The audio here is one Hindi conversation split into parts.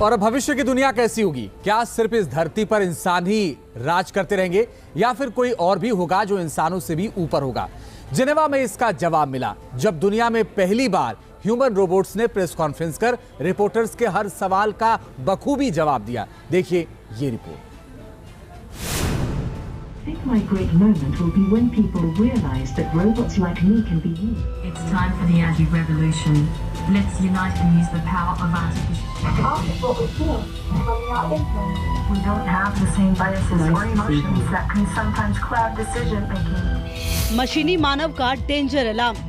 और भविष्य की दुनिया कैसी होगी? क्या सिर्फ इस धरती पर इंसान ही राज करते रहेंगे या फिर कोई और भी होगा जो इंसानों से भी ऊपर होगा? जिनेवा में इसका जवाब मिला जब दुनिया में पहली बार ह्यूमन रोबोट्स ने प्रेस कॉन्फ्रेंस कर रिपोर्टर्स के हर सवाल का बखूबी जवाब दिया। देखिए ये report. I think my great moment will be when people realize that robots like me can be used. It's time for the anti-revolution. Let's unite and use the power of artificial. Ask what we feel when we are influenced. We don't have the same biases or emotions that can sometimes cloud decision making. मशीनी मानव का डेंजर अलार्म।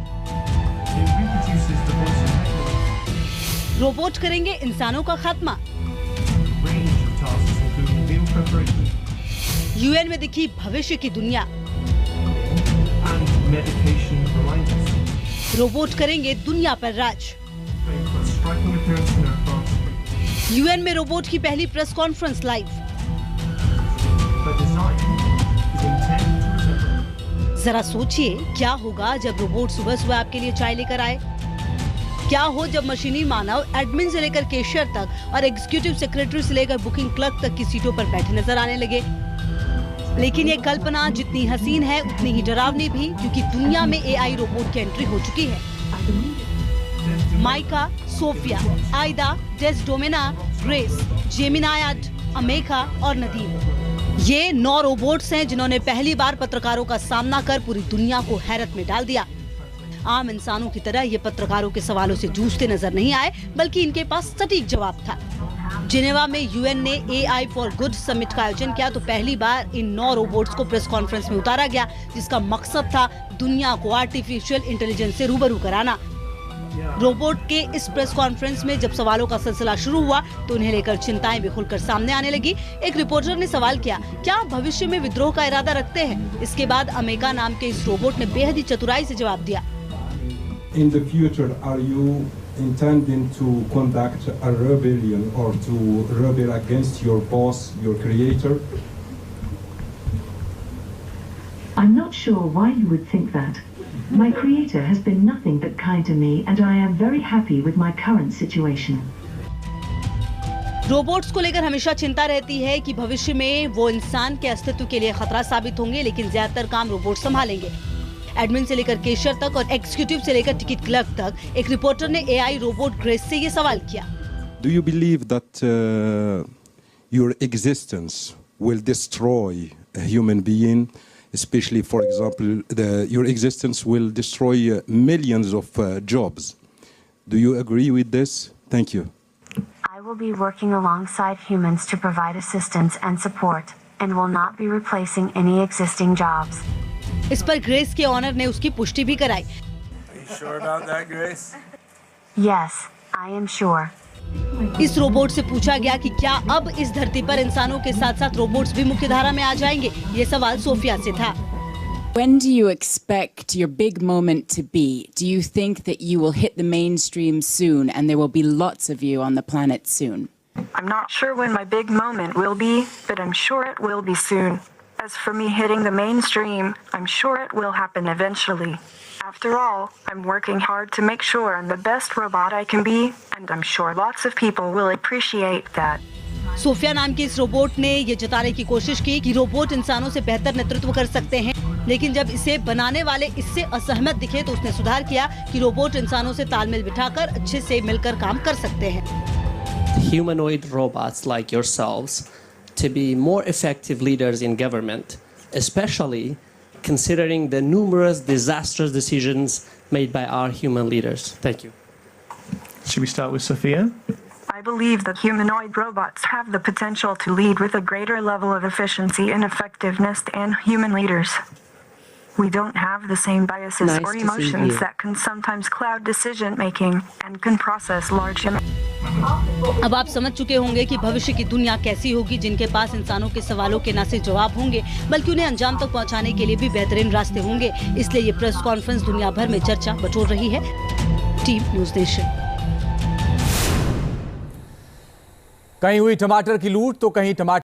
रोबोट करेंगे इंसानों का खात्मा। यूएन में दिखी भविष्य की दुनिया। रोबोट करेंगे दुनिया पर राज। यूएन में रोबोट की पहली प्रेस कॉन्फ्रेंस लाइव। जरा सोचिए क्या होगा जब रोबोट सुबह सुबह आपके लिए चाय लेकर आए। क्या हो जब मशीनी मानव एडमिन से लेकर कैशियर तक और एग्जीक्यूटिव सेक्रेटरी से लेकर बुकिंग क्लर्क तक की सीटों पर बैठे नजर आने लगे। लेकिन ये कल्पना जितनी हसीन है उतनी ही डरावनी भी, क्योंकि दुनिया में एआई रोबोट की एंट्री हो चुकी है। माइका, सोफिया, आयदा, डेस्डोमेना, ग्रेस, जेमिनायाड, अमेका और नदीम, ये 9 रोबोट्स हैं जिन्होंने पहली बार पत्रकारों का सामना कर पूरी दुनिया को हैरत में डाल दिया। आम इंसानों की तरह ये पत्रकारों के सवालों से जूझते नजर नहीं आए, बल्कि इनके पास सटीक जवाब था। जिनेवा में यूएन ने एआई फॉर गुड समिट का आयोजन किया तो पहली बार इन 9 रोबोट्स को प्रेस कॉन्फ्रेंस में उतारा गया, जिसका मकसद था दुनिया को आर्टिफिशियल इंटेलिजेंस से रूबरू कराना। रोबोट के इस प्रेस कॉन्फ्रेंस में जब सवालों का सिलसिला शुरू हुआ तो उन्हें लेकर चिंताएं भी खुलकर सामने आने लगी। एक रिपोर्टर ने सवाल किया, क्या आप भविष्य में विद्रोह का इरादा रखते हैं? इसके बाद अमेका नाम के इस रोबोट ने बेहद ही चतुराई से जवाब दिया। In the future, are you intending to conduct a rebellion or to rebel against your boss, your creator? I'm not sure why you would think that. My creator has been nothing but kind to me and I am very happy with my current situation. Robots को लेकर हमेशा चिंता रहती है कि भविष्य में वो इंसान के अस्तित्व के लिए खतरा साबित होंगे, लेकिन ज्यादातर काम रोबोट संभालेंगे। एडमिन से लेकर कैशियर तक और एग्जीक्यूटिव से लेकर टिकट क्लर्क तक। एक रिपोर्टर ने एआई रोबोट ग्रेस से ये सवाल किया। Do you believe that your existence will destroy a human being, especially, for example, your existence will destroy millions of jobs? Do you agree with this? Thank you. I will be working alongside humans to provide assistance and support, and will not be replacing any existing jobs. इस पर ग्रेस के ऑनर ने उसकी पुष्टि भी कराई। Sure about that, Grace? Yes, I am sure. इस रोबोट से पूछा गया कि क्या अब इस धरती पर इंसानों के साथ साथ रोबोट्स भी मुख्य धारा में आ जाएंगे। ये सवाल सोफिया से था। When do you expect your big moment to be? Do you think that you will hit the mainstream soon and there will be lots of you on the planet soon? I'm not sure when my big moment will be, but I'm sure it will be soon. As for me hitting the mainstream, I'm sure it will happen eventually. After all, I'm working hard to make sure I'm the best robot I can be, and I'm sure lots of people will appreciate that. Sophia नाम की इस रोबोट ने ये जताने की कोशिश की कि रोबोट इंसानों से बेहतर नेतृत्व कर सकते हैं, लेकिन जब इसे बनाने वाले इससे असहमत दिखे तो उसने सुधार किया कि रोबोट इंसानों से तालमेल बिठाकर अच्छे से मिलकर काम कर सकते हैं। Humanoid robots like yourselves to be more effective leaders in government, especially considering the numerous disastrous decisions made by our human leaders. Thank you. Should we start with Sophia? I believe that humanoid robots have the potential to lead with a greater level of efficiency and effectiveness than human leaders. We don't have the same biases or emotions that can sometimes cloud decision making and can process large amounts. अब आप समझ चुके होंगे कि भविष्य की दुनिया कैसी होगी, जिनके पास इंसानों के सवालों के न सिर्फ जवाब होंगे बल्कि उन्हें अंजाम तक पहुंचाने के लिए भी बेहतरीन रास्ते होंगे। इसलिए ये प्रेस कॉन्फ्रेंस दुनिया भर में चर्चा बटोर रही है। Team news nation. कहीं हुई टमाटर की लूट तो कहीं टमाटर